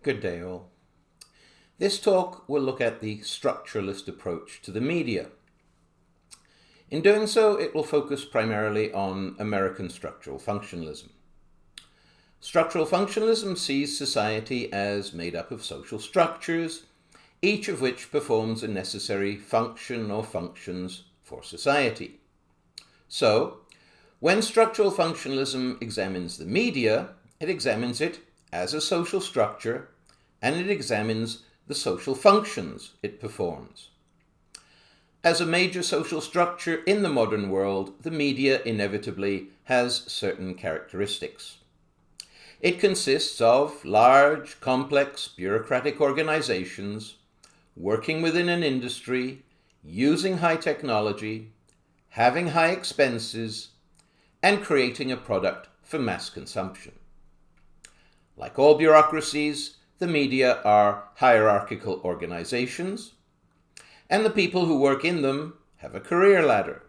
Good day, all. This talk will look at the structuralist approach to the media. In doing so, it will focus primarily on American structural functionalism. Structural functionalism sees society as made up of social structures, each of which performs a necessary function or functions for society. So, when structural functionalism examines the media, it examines it as a social structure, and it examines the social functions it performs. As a major social structure in the modern world, the media inevitably has certain characteristics. It consists of large, complex, bureaucratic organizations working within an industry, using high technology, having high expenses, and creating a product for mass consumption. Like all bureaucracies, the media are hierarchical organizations, and the people who work in them have a career ladder.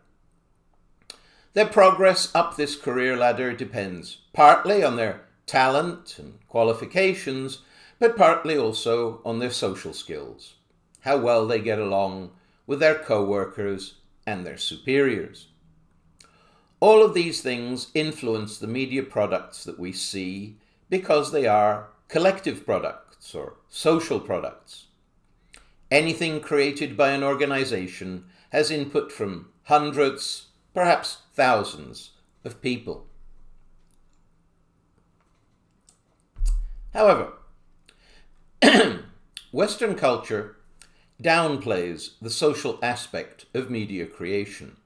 Their progress up this career ladder depends partly on their talent and qualifications, but partly also on their social skills, how well they get along with their co-workers and their superiors. All of these things influence the media products that we see because they are collective products or social products. Anything created by an organization has input from hundreds, perhaps thousands of people. However, Western culture downplays the social aspect of media creation.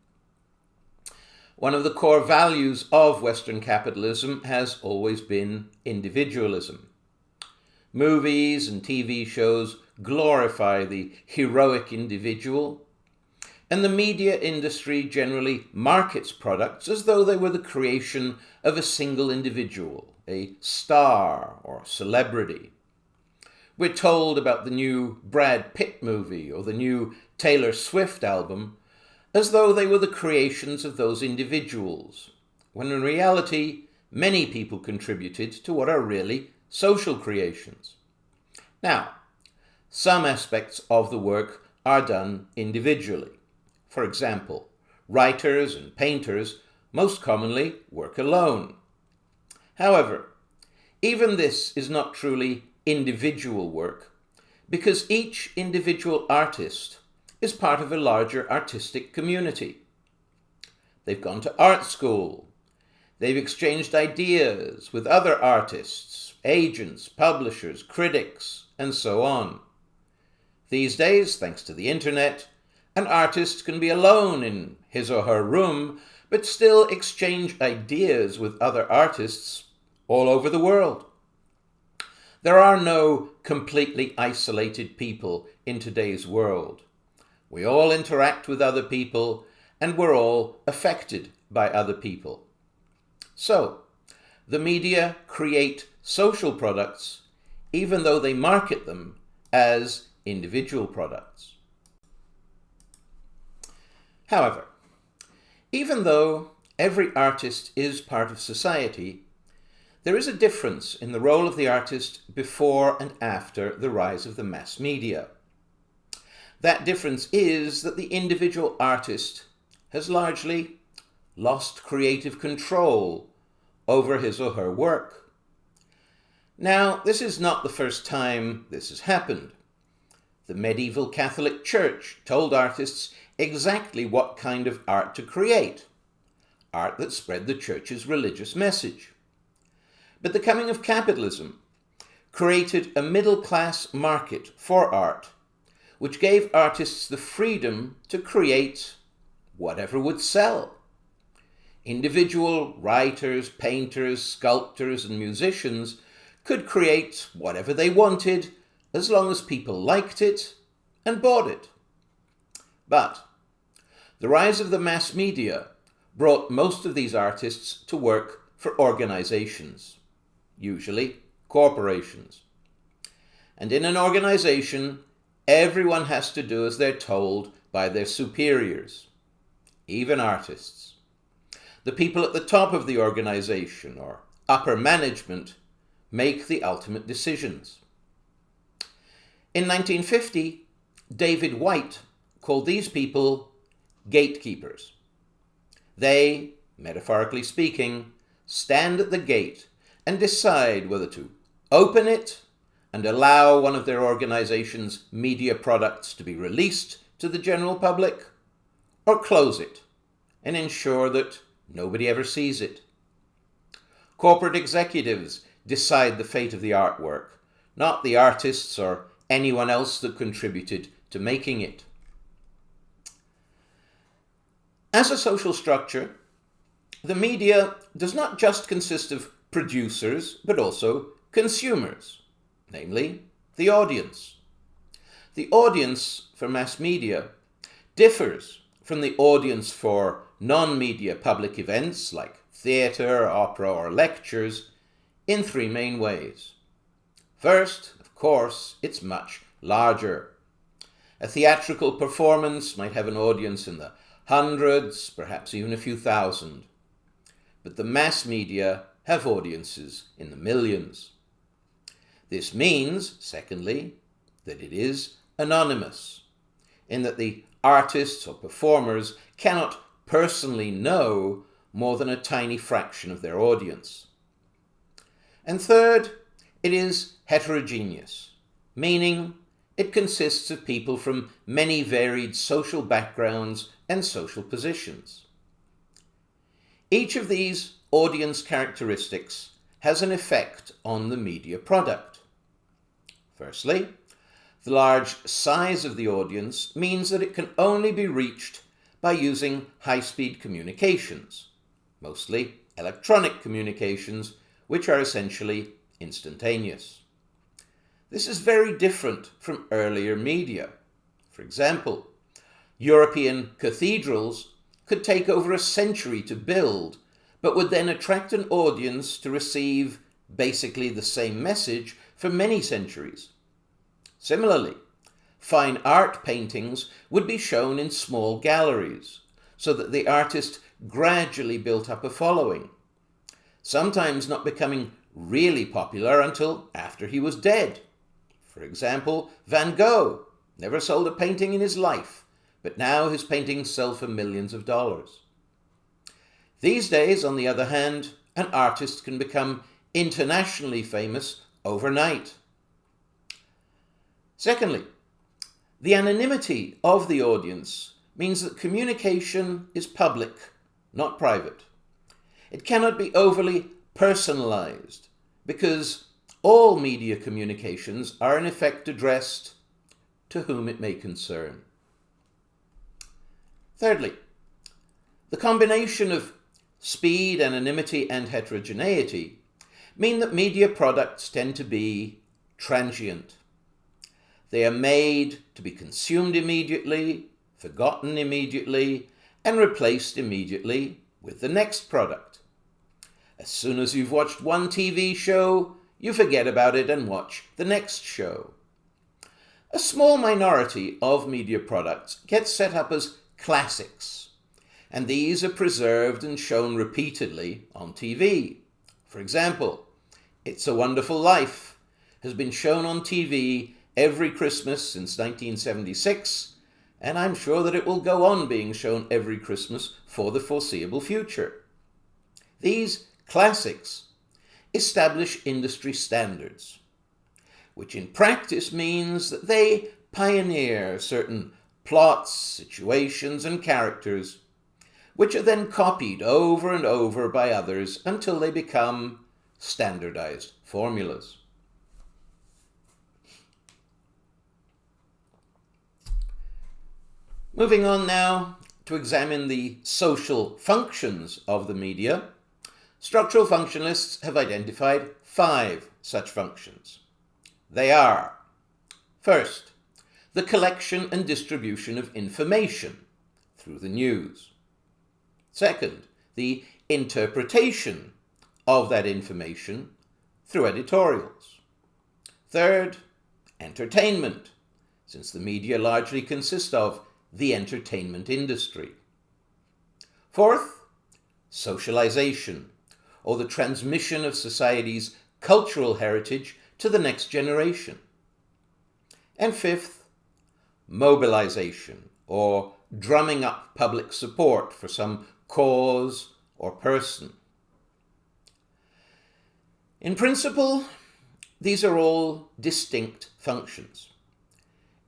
One of the core values of Western capitalism has always been individualism. Movies and TV shows glorify the heroic individual, and the media industry generally markets products as though they were the creation of a single individual, a star or celebrity. We're told about the new Brad Pitt movie or the new Taylor Swift album as though they were the creations of those individuals, when in reality, many people contributed to what are really social creations. Now, some aspects of the work are done individually. For example, writers and painters most commonly work alone. However, even this is not truly individual work, because each individual artist is part of a larger artistic community. They've gone to art school. They've exchanged ideas with other artists, agents, publishers, critics, and so on. These days, thanks to the internet, an artist can be alone in his or her room, but still exchange ideas with other artists all over the world. There are no completely isolated people in today's world. We all interact with other people, and we're all affected by other people. So, the media create social products, even though they market them as individual products. However, even though every artist is part of society, there is a difference in the role of the artist before and after the rise of the mass media. That difference is that the individual artist has largely lost creative control over his or her work. Now, this is not the first time this has happened. The medieval Catholic Church told artists exactly what kind of art to create, art that spread the church's religious message. But the coming of capitalism created a middle-class market for art, which gave artists the freedom to create whatever would sell. Individual writers, painters, sculptors, and musicians could create whatever they wanted as long as people liked it and bought it. But the rise of the mass media brought most of these artists to work for organizations, usually corporations. And in an organization, everyone has to do as they're told by their superiors, even artists. The people at the top of the organization, or upper management, make the ultimate decisions. In 1950, David White called these people gatekeepers. They, metaphorically speaking, stand at the gate and decide whether to open it and allow one of their organization's media products to be released to the general public, or close it and ensure that nobody ever sees it. Corporate executives decide the fate of the artwork, not the artists or anyone else that contributed to making it. As a social structure, the media does not just consist of producers, but also consumers, namely the audience. The audience for mass media differs from the audience for non-media public events like theatre, opera, or lectures in three main ways. First, of course, it's much larger. A theatrical performance might have an audience in the hundreds, perhaps even a few thousand. But the mass media have audiences in the millions. This means, secondly, that it is anonymous, in that the artists or performers cannot personally know more than a tiny fraction of their audience. And third, it is heterogeneous, meaning it consists of people from many varied social backgrounds and social positions. Each of these audience characteristics has an effect on the media product. Firstly, the large size of the audience means that it can only be reached by using high-speed communications, mostly electronic communications, which are essentially instantaneous. This is very different from earlier media. For example, European cathedrals could take over a century to build, but would then attract an audience to receive basically the same message for many centuries. Similarly, fine art paintings would be shown in small galleries, so that the artist gradually built up a following, sometimes not becoming really popular until after he was dead. For example, Van Gogh never sold a painting in his life, but now his paintings sell for millions of dollars. These days, on the other hand, an artist can become internationally famous overnight. Secondly, the anonymity of the audience means that communication is public, not private. It cannot be overly personalized because all media communications are in effect addressed to whom it may concern. Thirdly, the combination of speed, anonymity, and heterogeneity mean that media products tend to be transient. They are made to be consumed immediately, forgotten immediately, and replaced immediately with the next product. As soon as you've watched one TV show, you forget about it and watch the next show. A small minority of media products get set up as classics, and these are preserved and shown repeatedly on TV. For example, It's a Wonderful Life has been shown on TV every Christmas since 1976, and I'm sure that it will go on being shown every Christmas for the foreseeable future. These classics establish industry standards, which in practice means that they pioneer certain plots, situations, and characters, which are then copied over and over by others until they become standardized formulas. Moving on now to examine the social functions of the media, structural functionalists have identified 5 such functions. They are, first, the collection and distribution of information through the news. Second, the interpretation of that information through editorials. Third, entertainment, since the media largely consist of the entertainment industry. Fourth, socialization, or the transmission of society's cultural heritage to the next generation. And fifth, mobilization, or drumming up public support for some cause or person. In principle, these are all distinct functions.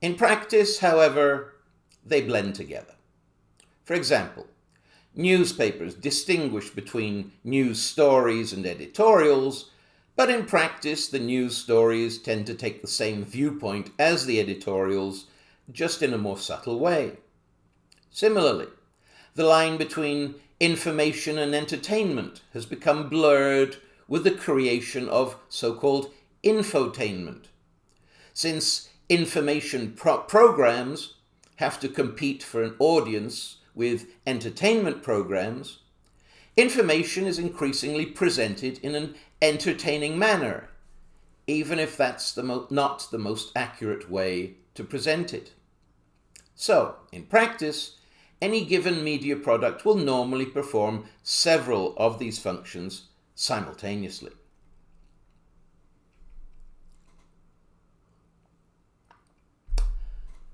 In practice, however, they blend together. For example, newspapers distinguish between news stories and editorials, but in practice, the news stories tend to take the same viewpoint as the editorials, just in a more subtle way. Similarly, the line between information and entertainment has become blurred with the creation of so-called infotainment. Since information programs have to compete for an audience with entertainment programs, information is increasingly presented in an entertaining manner, even if that's not the most accurate way to present it. So, in practice, any given media product will normally perform several of these functions simultaneously.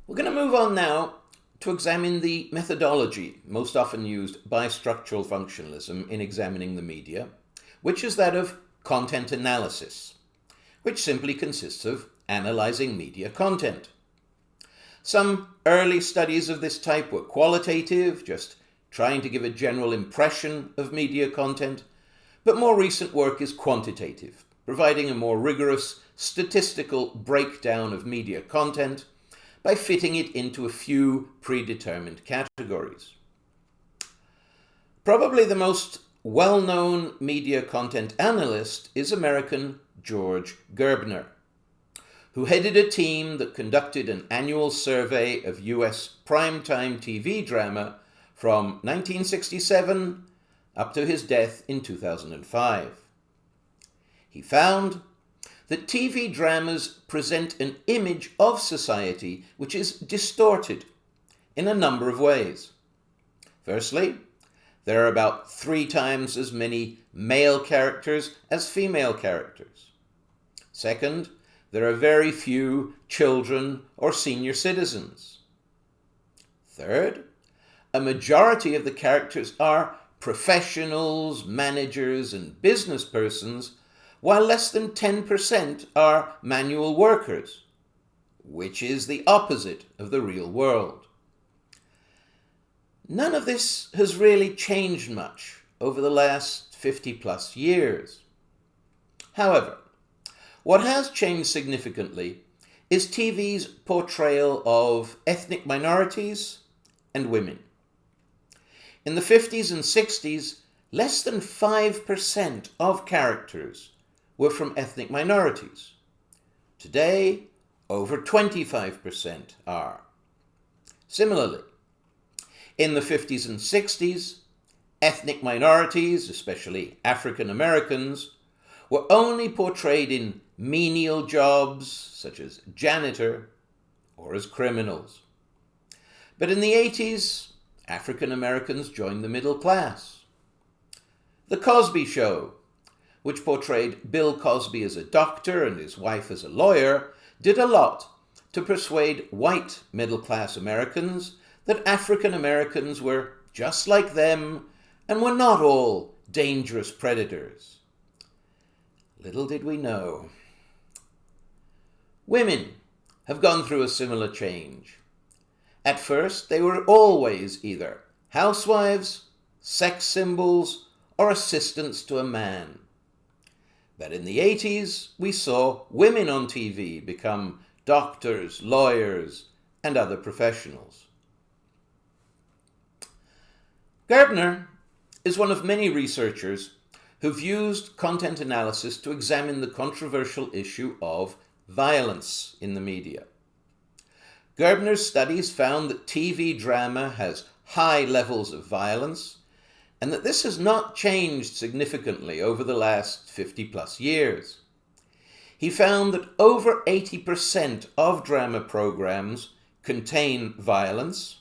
We're going to move on now to examine the methodology most often used by structural functionalism in examining the media, which is that of content analysis, which simply consists of analyzing media content. Some early studies of this type were qualitative, just trying to give a general impression of media content, but more recent work is quantitative, providing a more rigorous statistical breakdown of media content by fitting it into a few predetermined categories. Probably the most well-known media content analyst is American George Gerbner, who headed a team that conducted an annual survey of US primetime TV drama from 1967 up to his death in 2005. He found that TV dramas present an image of society which is distorted in a number of ways. Firstly, there are about 3 times as many male characters as female characters. Second, there are very few children or senior citizens. Third, a majority of the characters are professionals, managers, and business persons, while less than 10% are manual workers, which is the opposite of the real world. None of this has really changed much over the last 50+ years. However, what has changed significantly is TV's portrayal of ethnic minorities and women. In the 50s and 60s, less than 5% of characters were from ethnic minorities. Today, over 25% are. Similarly, in the 50s and 60s, ethnic minorities, especially African Americans, were only portrayed in menial jobs such as janitor or as criminals. But in the 80s, African Americans joined the middle class. The Cosby Show, which portrayed Bill Cosby as a doctor and his wife as a lawyer, did a lot to persuade white middle-class Americans that African Americans were just like them and were not all dangerous predators. Little did we know. Women have gone through a similar change. At first, they were always either housewives, sex symbols, or assistants to a man. But in the 80s, we saw women on TV become doctors, lawyers, and other professionals. Gerbner is one of many researchers who've used content analysis to examine the controversial issue of violence in the media. Gerbner's studies found that TV drama has high levels of violence, and that this has not changed significantly over the last 50+ years. He found that over 80% of drama programs contain violence,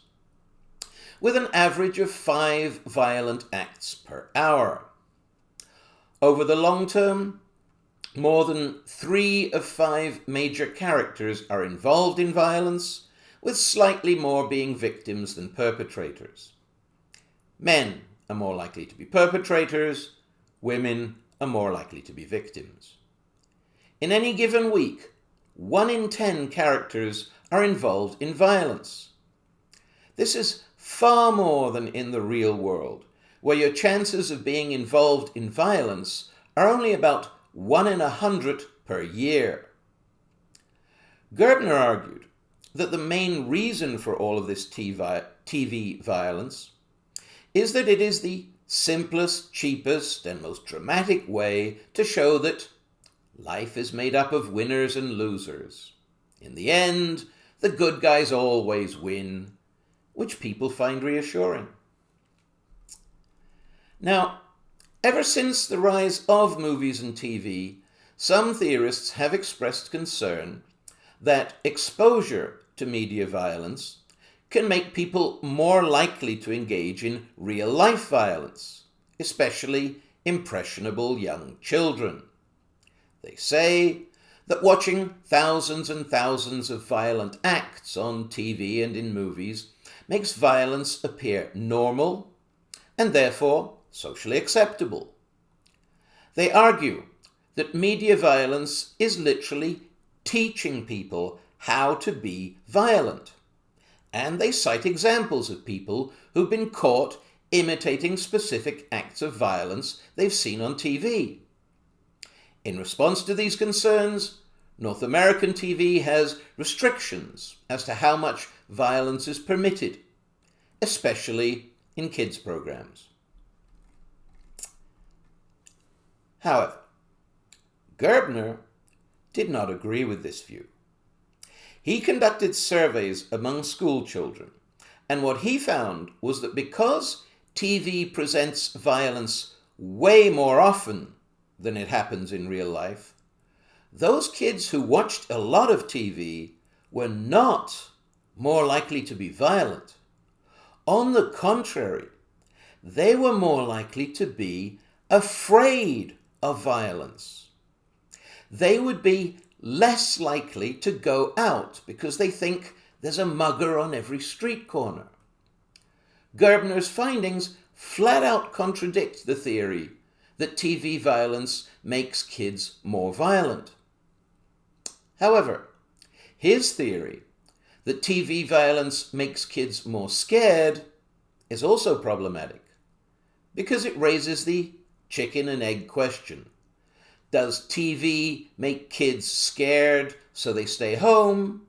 with an average of 5 violent acts per hour. Over the long term, more than 3 of 5 major characters are involved in violence, with slightly more being victims than perpetrators. Men are more likely to be perpetrators, women are more likely to be victims. In any given week, 1 in 10 characters are involved in violence. This is far more than in the real world, where your chances of being involved in violence are only about 1 in 100 per year. Gerbner argued that the main reason for all of this TV violence is that it is the simplest, cheapest, and most dramatic way to show that life is made up of winners and losers. In the end, the good guys always win, which people find reassuring. Now, ever since the rise of movies and TV, some theorists have expressed concern that exposure to media violence can make people more likely to engage in real-life violence, especially impressionable young children. They say that watching thousands and thousands of violent acts on TV and in movies makes violence appear normal and therefore socially acceptable. They argue that media violence is literally teaching people how to be violent, and they cite examples of people who've been caught imitating specific acts of violence they've seen on TV. In response to these concerns, North American TV has restrictions as to how much violence is permitted, especially in kids' programs. However, Gerbner did not agree with this view. He conducted surveys among school children, and what he found was that because TV presents violence way more often than it happens in real life, those kids who watched a lot of TV were not more likely to be violent. On the contrary, they were more likely to be afraid of violence. They would be less likely to go out because they think there's a mugger on every street corner. Gerbner's findings flat out contradict the theory that TV violence makes kids more violent. However, his theory that TV violence makes kids more scared is also problematic because it raises the chicken and egg question. Does TV make kids scared so they stay home?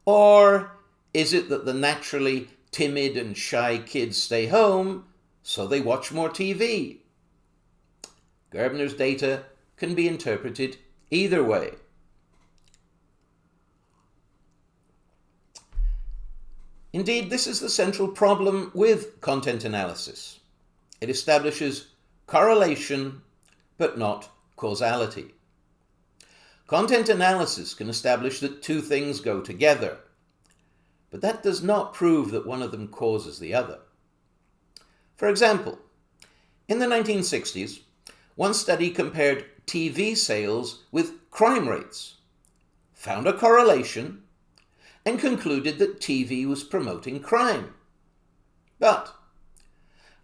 Or is it that the naturally timid and shy kids stay home so they watch more TV? Gerbner's data can be interpreted either way. Indeed, this is the central problem with content analysis. It establishes correlation, but not causality. Content analysis can establish that 2 things go together, but that does not prove that one of them causes the other. For example, in the 1960s, one study compared TV sales with crime rates, found a correlation, and concluded that TV was promoting crime. But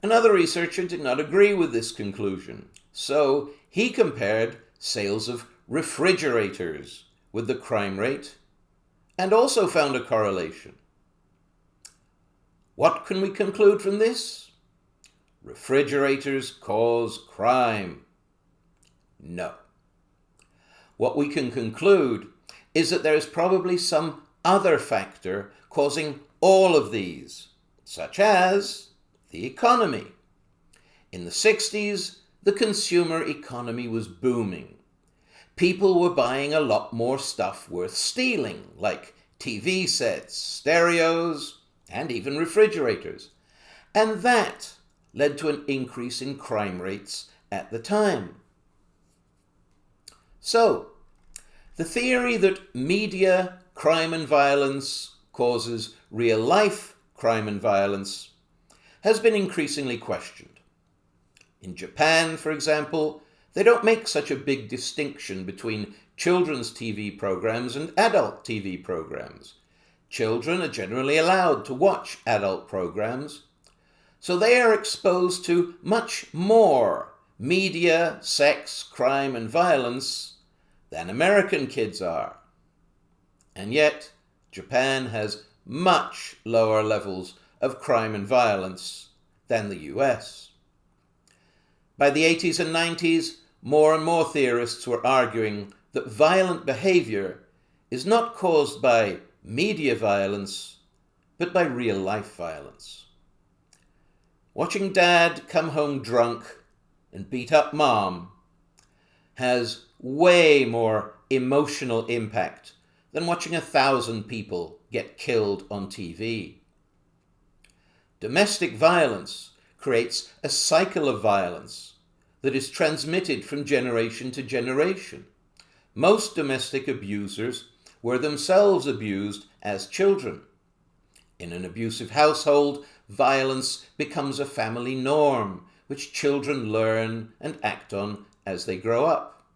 another researcher did not agree with this conclusion, so he compared sales of refrigerators with the crime rate and also found a correlation. What can we conclude from this? Refrigerators cause crime. No. What we can conclude is that there is probably some other factor causing all of these, such as the economy. In the 60s, the consumer economy was booming. People were buying a lot more stuff worth stealing, like TV sets, stereos, and even refrigerators. And that led to an increase in crime rates at the time. So, the theory that media crime and violence causes real-life crime and violence has been increasingly questioned. In Japan, for example, They don't make such a big distinction between children's TV programs and adult TV programs. Children are generally allowed to watch adult programs, so they are exposed to much more media, sex, crime, and violence than American kids are. And yet, Japan has much lower levels of crime and violence than the US. By the 80s and 90s, more and more theorists were arguing that violent behavior is not caused by media violence, but by real-life violence. Watching Dad come home drunk and beat up Mom has way more emotional impact than watching 1,000 people get killed on TV. Domestic violence creates a cycle of violence that is transmitted from generation to generation. Most domestic abusers were themselves abused as children. In an abusive household, violence becomes a family norm, which children learn and act on as they grow up.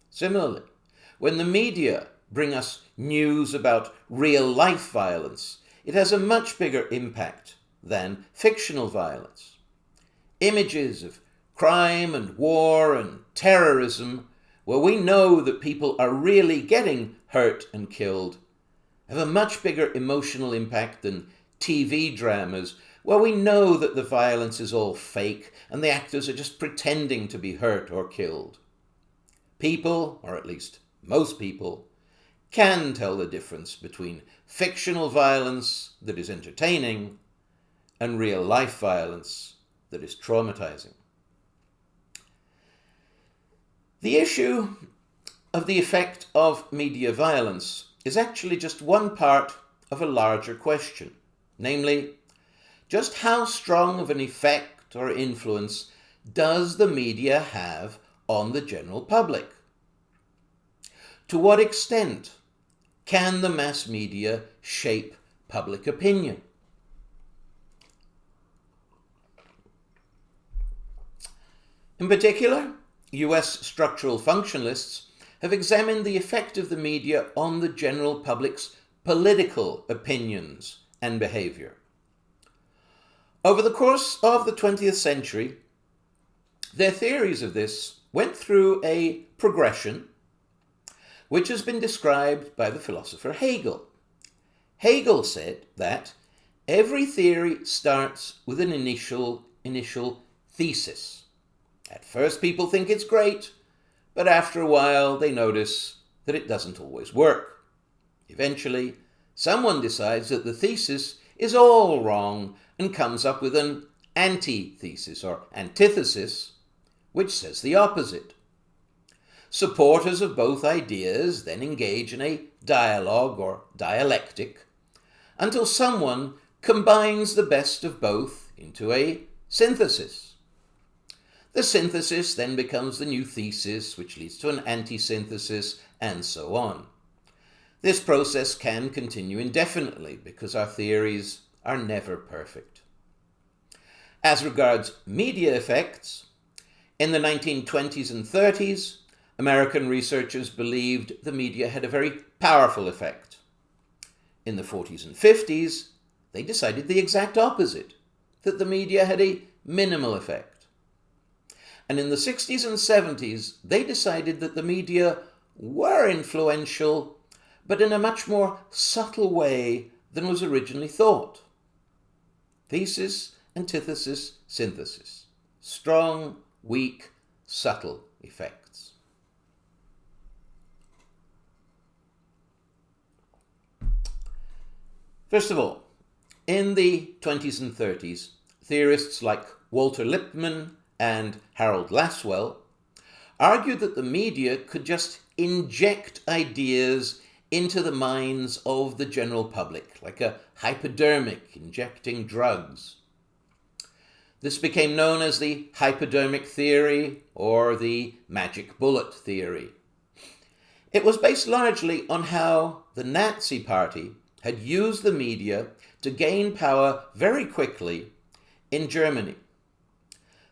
Similarly, when the media bring us news about real-life violence, it has a much bigger impact than fictional violence. Images of crime and war and terrorism, where we know that people are really getting hurt and killed, have a much bigger emotional impact than TV dramas, where we know that the violence is all fake and the actors are just pretending to be hurt or killed. People, or at least most people, can tell the difference between fictional violence that is entertaining and real-life violence that is traumatizing. The issue of the effect of media violence is actually just one part of a larger question, namely, just how strong of an effect or influence does the media have on the general public? To what extent can the mass media shape public opinion? In particular, US structural functionalists have examined the effect of the media on the general public's political opinions and behavior. Over the course of the 20th century, their theories of this went through a progression which has been described by the philosopher Hegel. Hegel said that every theory starts with an initial thesis. At first, people think it's great, but after a while, they notice that it doesn't always work. Eventually, someone decides that the thesis is all wrong and comes up with an antithesis or antithesis, which says the opposite. Supporters of both ideas then engage in a dialogue or dialectic until someone combines the best of both into a synthesis. The synthesis then becomes the new thesis, which leads to an anti-synthesis, and so on. This process can continue indefinitely because our theories are never perfect. As regards media effects, in the 1920s and 30s, American researchers believed the media had a very powerful effect. In the 40s and 50s, they decided the exact opposite, that the media had a minimal effect. And in the 60s and 70s, they decided that the media were influential, but in a much more subtle way than was originally thought. Thesis, antithesis, synthesis. Strong, weak, subtle effects. First of all, in the 20s and 30s, theorists like Walter Lippmann and Harold Lasswell argued that the media could just inject ideas into the minds of the general public, like a hypodermic injecting drugs. This became known as the Hypodermic Theory or the magic bullet theory. It was based largely on how the Nazi Party had used the media to gain power very quickly in Germany.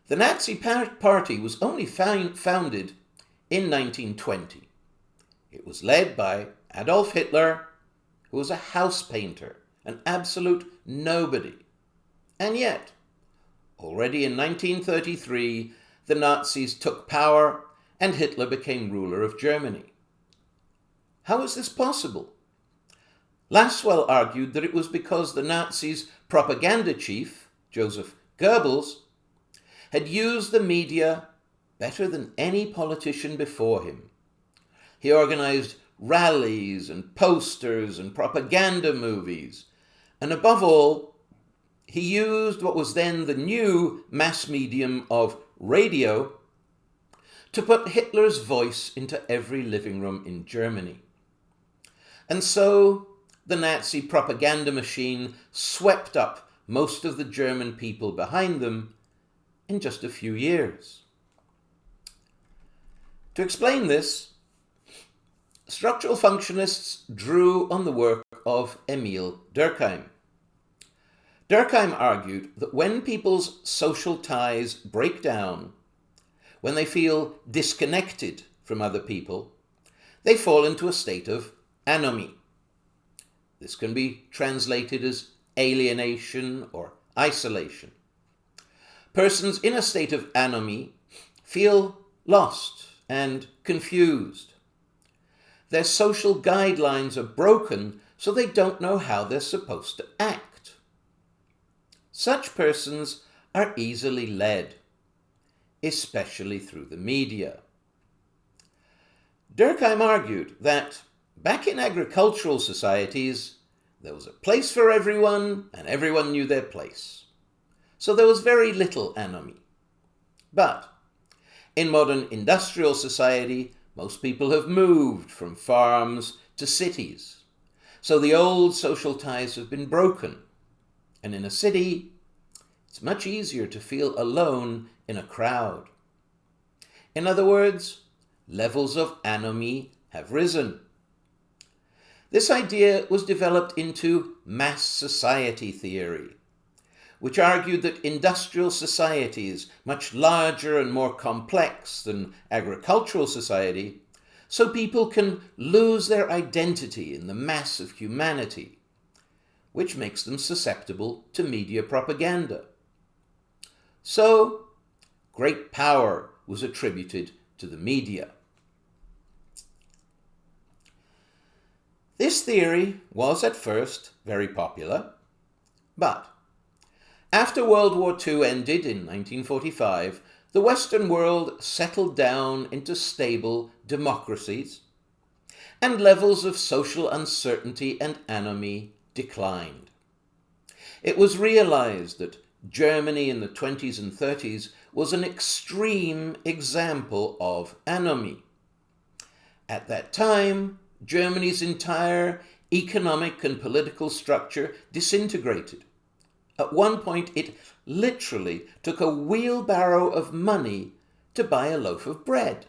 The Nazi Party was only founded in 1920. It was led by Adolf Hitler, who was a house painter, an absolute nobody. And yet, already in 1933, the Nazis took power and Hitler became ruler of Germany. How is this possible? Lasswell argued that it was because the Nazis' propaganda chief, Joseph Goebbels, had used the media better than any politician before him. He organized rallies and posters and propaganda movies, and above all, he used what was then the new mass medium of radio to put Hitler's voice into every living room in Germany. And so the Nazi propaganda machine swept up most of the German people behind them in just a few years. To explain this, structural functionists drew on the work of Emil Durkheim. Durkheim argued that when people's social ties break down, when they feel disconnected from other people, they fall into a state of anomie. This can be translated as alienation or isolation. Persons in a state of anomie feel lost and confused. Their social guidelines are broken, so they don't know how they're supposed to act. Such persons are easily led, especially through the media. Durkheim argued that back in agricultural societies, there was a place for everyone and everyone knew their place. So there was very little anomie. But in modern industrial society, most people have moved from farms to cities. So the old social ties have been broken. And in a city, it's much easier to feel alone in a crowd. In other words, levels of anomie have risen. This idea was developed into mass society theory, which argued that industrial societies, much larger and more complex than agricultural society, so people can lose their identity in the mass of humanity, which makes them susceptible to media propaganda. So, great power was attributed to the media. This theory was at first very popular, but after World War II ended in 1945, the Western world settled down into stable democracies, and levels of social uncertainty and anomie declined. It was realized that Germany in the 20s and 30s was an extreme example of anomie. At that time, Germany's entire economic and political structure disintegrated. At one point, it literally took a wheelbarrow of money to buy a loaf of bread.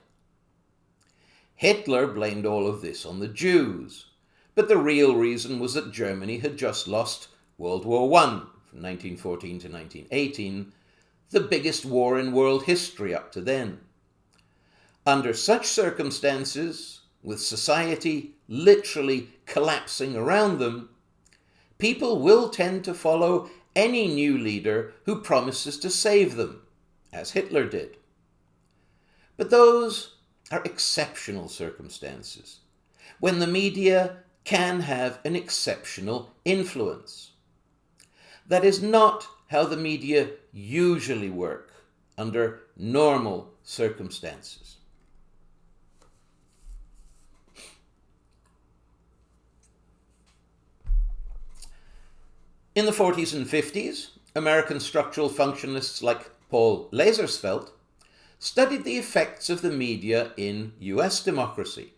Hitler blamed all of this on the Jews, but the real reason was that Germany had just lost World War I from 1914 to 1918, the biggest war in world history up to then. Under such circumstances, with society literally collapsing around them, people will tend to follow any new leader who promises to save them, as Hitler did. But those are exceptional circumstances, when the media can have an exceptional influence. That is not how the media usually work under normal circumstances. In the 40s and 50s, American structural functionists like Paul Lazarsfeld studied the effects of the media in US democracy.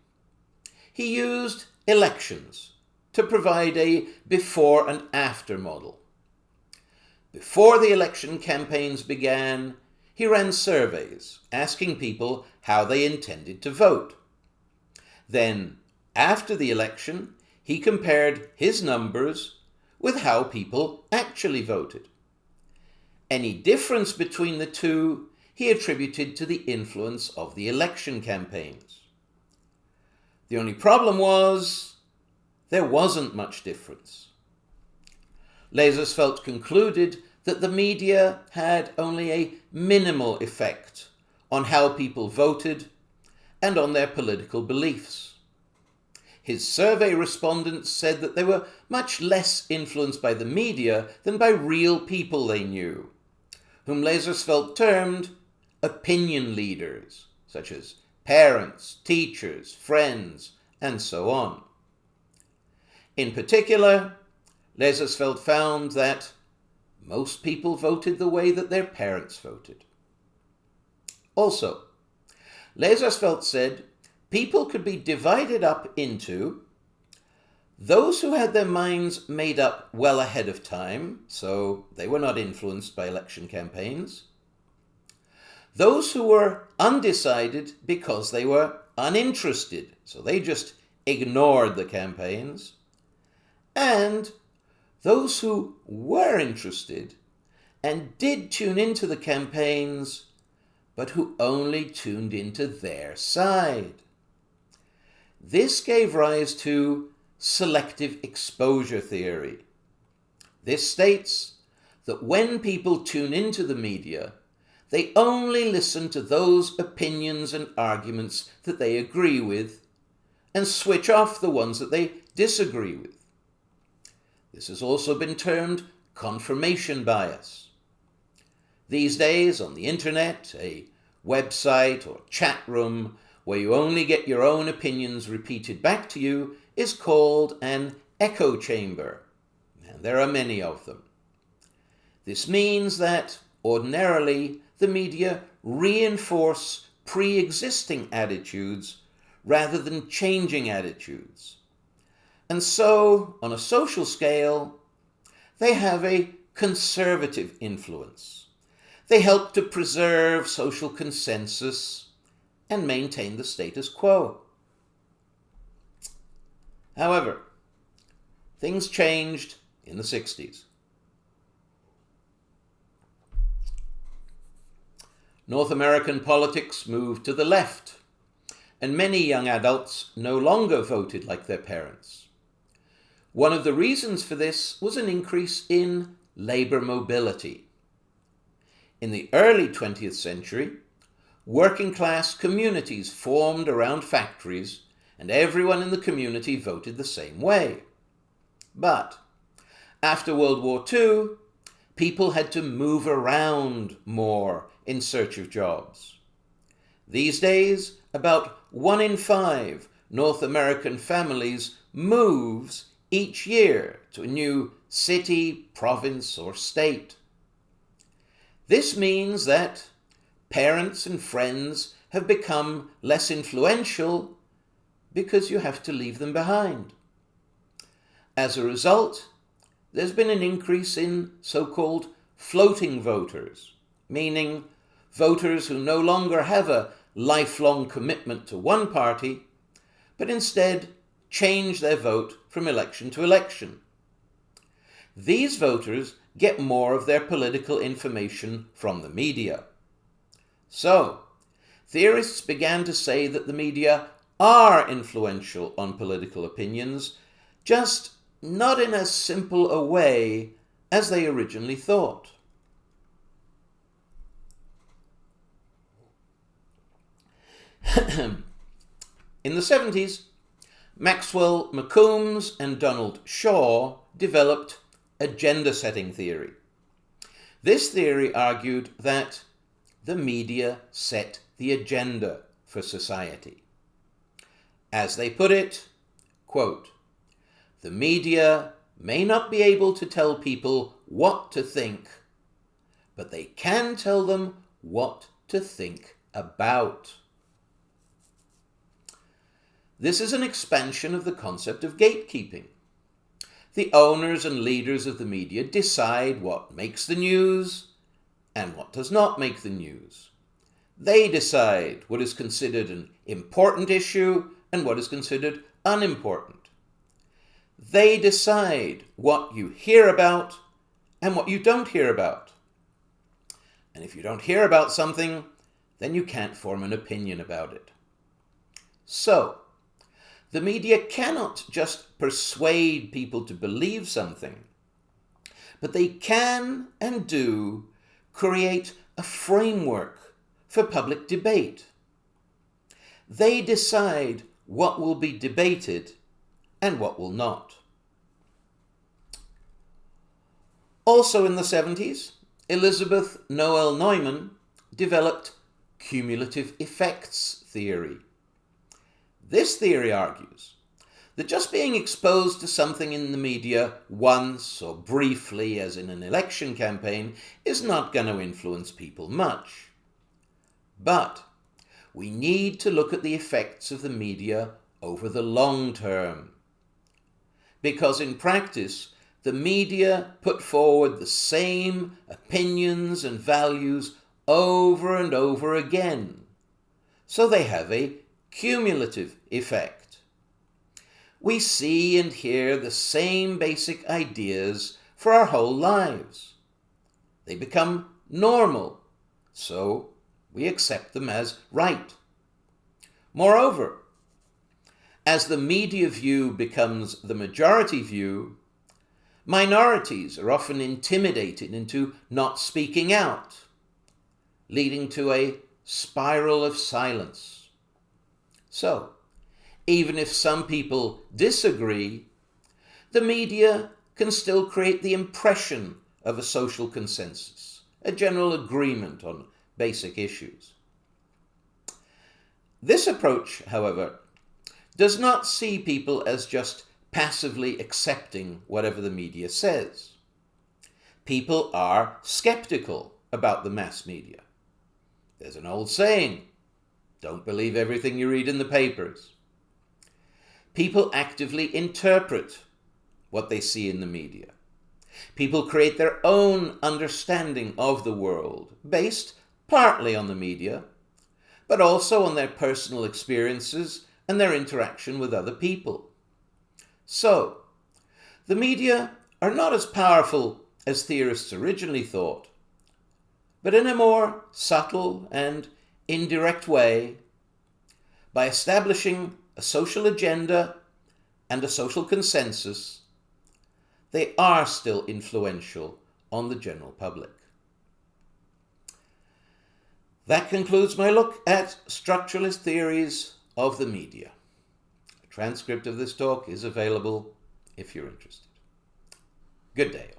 He used elections to provide a before and after model. Before the election campaigns began, he ran surveys asking people how they intended to vote. Then, after the election, he compared his numbers with how people actually voted. Any difference between the two he attributed to the influence of the election campaigns. The only problem was there wasn't much difference. Lazarsfeld concluded that the media had only a minimal effect on how people voted and on their political beliefs. His survey respondents said that they were much less influenced by the media than by real people they knew, whom Lazarsfeld termed opinion leaders, such as parents, teachers, friends, and so on. In particular, Lazarsfeld found that most people voted the way that their parents voted. Also, Lazarsfeld said people could be divided up into those who had their minds made up well ahead of time, so they were not influenced by election campaigns, those who were undecided because they were uninterested, so they just ignored the campaigns, and those who were interested and did tune into the campaigns, but who only tuned into their side. This gave rise to Selective Exposure theory. This states that when people tune into the media, they only listen to those opinions and arguments that they agree with and switch off the ones that they disagree with. This has also been termed confirmation bias. These days on the internet, a website or chat room where you only get your own opinions repeated back to you is called an echo chamber, and there are many of them. This means that ordinarily the media reinforce pre-existing attitudes rather than changing attitudes. And so, on a social scale, they have a conservative influence. They help to preserve social consensus and maintain the status quo. However, things changed in the 60s. North American politics moved to the left, and many young adults no longer voted like their parents. One of the reasons for this was an increase in labor mobility. In the early 20th century, working-class communities formed around factories, and everyone in the community voted the same way. But after World War II, people had to move around more in search of jobs. These days, about 1 in 5 North American families moves each year to a new city, province, or state. This means that parents and friends have become less influential because you have to leave them behind. As a result, there's been an increase in so-called floating voters, meaning voters who no longer have a lifelong commitment to one party, but instead change their vote from election to election. These voters get more of their political information from the media. So, theorists began to say that the media are influential on political opinions, just not in as simple a way as they originally thought. In the 70s, Maxwell McCombs and Donald Shaw developed agenda-setting theory. This theory argued that the media set the agenda for society. As they put it, quote, "The media may not be able to tell people what to think, but they can tell them what to think about." This is an expansion of the concept of gatekeeping. The owners and leaders of the media decide what makes the news and what does not make the news. They decide what is considered an important issue and what is considered unimportant. They decide what you hear about and what you don't hear about. And if you don't hear about something, then you can't form an opinion about it. So, the media cannot just persuade people to believe something, but they can and do create a framework for public debate. They decide what will be debated and what will not. Also in the 70s, Elizabeth Noel Neumann developed Cumulative Effects theory. This theory argues that just being exposed to something in the media once or briefly, as in an election campaign, is not going to influence people much. But we need to look at the effects of the media over the long term. Because in practice, the media put forward the same opinions and values over and over again. So they have a cumulative effect. We see and hear the same basic ideas for our whole lives. They become normal, so we accept them as right. Moreover, as the media view becomes the majority view, minorities are often intimidated into not speaking out, leading to a spiral of silence. So, even if some people disagree, the media can still create the impression of a social consensus, a general agreement on basic issues. This approach, however, does not see people as just passively accepting whatever the media says. People are skeptical about the mass media. There's an old saying, don't believe everything you read in the papers. People actively interpret what they see in the media. People create their own understanding of the world, based partly on the media, but also on their personal experiences and their interaction with other people. So, the media are not as powerful as theorists originally thought, but in a more subtle and indirect way, by establishing a social agenda and a social consensus, they are still influential on the general public. That concludes my look at structuralist theories of the media. A transcript of this talk is available if you're interested. Good day.